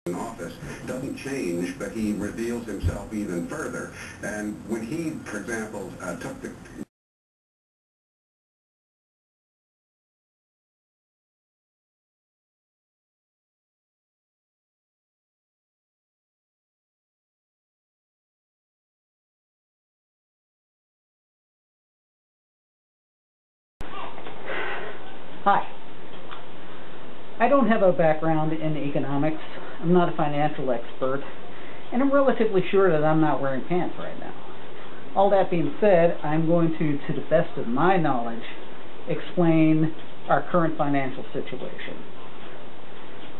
in office doesn't change, but he reveals himself even further. And when he, for example, took the... Hi. I don't have a background in economics. I'm not a financial expert, and I'm relatively sure that I'm not wearing pants right now. All that being said, I'm going to the best of my knowledge, explain our current financial situation.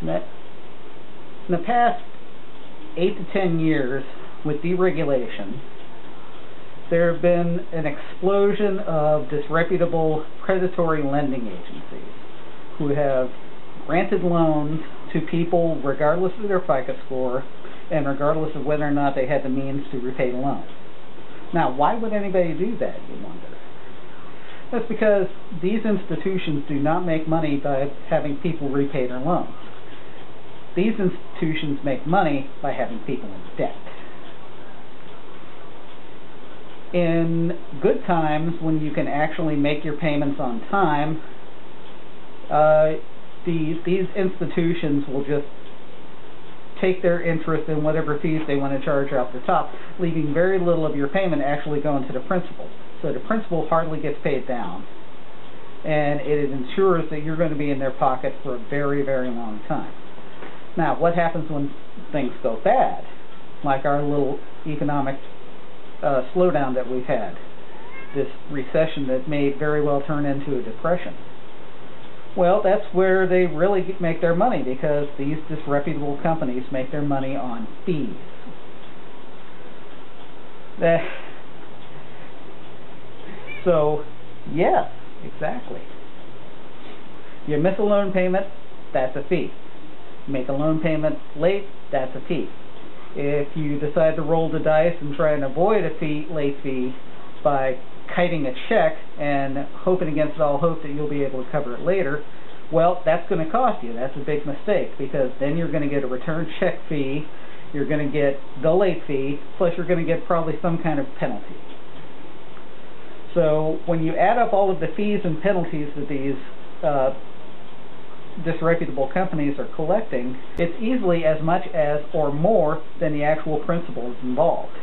In the past 8 to 10 years, with deregulation, there have been an explosion of disreputable predatory lending agencies who have granted loans to people regardless of their FICO score and regardless of whether or not they had the means to repay the loan. Now, why would anybody do that, you wonder? That's because these institutions do not make money by having people repay their loans. These institutions make money by having people in debt. In good times, when you can actually make your payments on time, these institutions will just take their interest in whatever fees they want to charge off the top, leaving very little of your payment actually going to the principal. So the principal hardly gets paid down, and it ensures that you're going to be in their pocket for a very, very long time. Now, what happens when things go bad, like our little economic slowdown that we've had, this recession that may very well turn into a depression? Well, that's where they really make their money, because these disreputable companies make their money on fees. So, yes, exactly. You miss a loan payment, that's a fee. Make a loan payment late, that's a fee. If you decide to roll the dice and try and avoid a late fee by kiting a check and hoping against all hope that you'll be able to cover it later, well, that's going to cost you. That's a big mistake, because then you're going to get a return check fee, you're going to get the late fee, plus you're going to get probably some kind of penalty. So when you add up all of the fees and penalties that these disreputable companies are collecting, it's easily as much as or more than the actual principal is involved.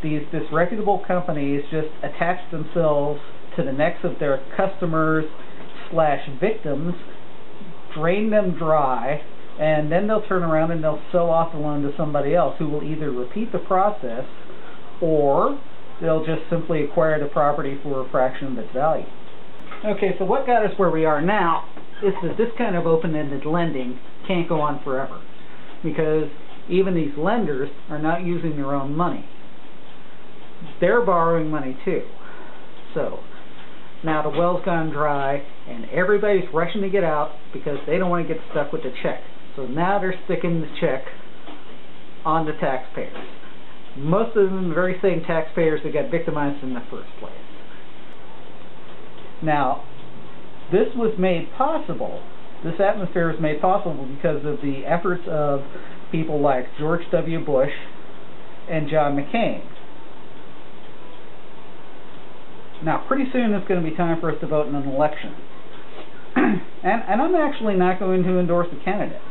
These disreputable companies just attach themselves to the necks of their customers / victims, drain them dry, and then they'll turn around and they'll sell off the loan to somebody else who will either repeat the process or they'll just simply acquire the property for a fraction of its value. Okay, so what got us where we are now is that this kind of open-ended lending can't go on forever, because even these lenders are not using their own money. They're borrowing money too. So now the well's gone dry and everybody's rushing to get out because they don't want to get stuck with the check. So now they're sticking the check on the taxpayers. Most of them the very same taxpayers that got victimized in the first place. Now, this was made possible, this atmosphere was made possible because of the efforts of people like George W. Bush and John McCain. Now, pretty soon it's going to be time for us to vote in an election. and I'm actually not going to endorse a candidate,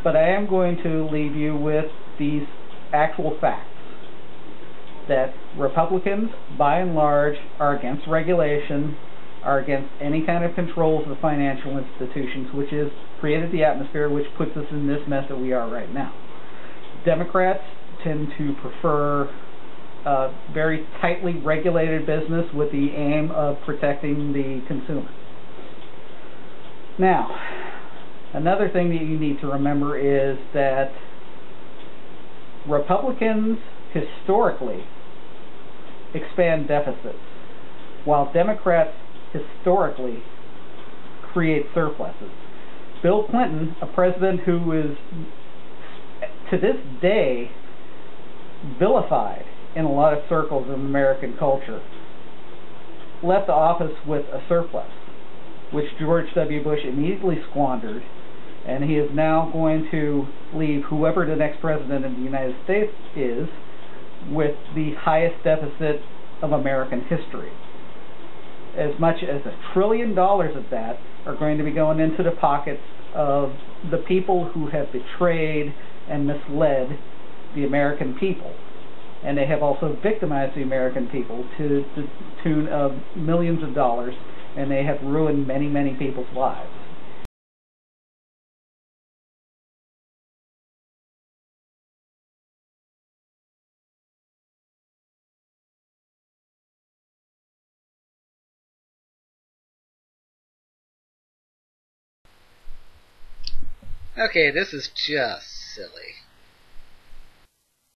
but I am going to leave you with these actual facts. That Republicans, by and large, are against regulation, are against any kind of controls of financial institutions, which has created the atmosphere which puts us in this mess that we are right now. Democrats tend to prefer very tightly regulated business with the aim of protecting the consumer. Now, another thing that you need to remember is that Republicans historically expand deficits, while Democrats historically create surpluses. Bill Clinton, a president who is to this day vilified in a lot of circles of American culture, left the office with a surplus, which George W. Bush immediately squandered And he is now going to leave whoever the next president of the United States is with the highest deficit of American history. As much as $1 trillion of that are going to be going into the pockets of the people who have betrayed and misled the American people. And they have also victimized the American people to the tune of millions of dollars, and they have ruined many, many people's lives. Okay, this is just silly.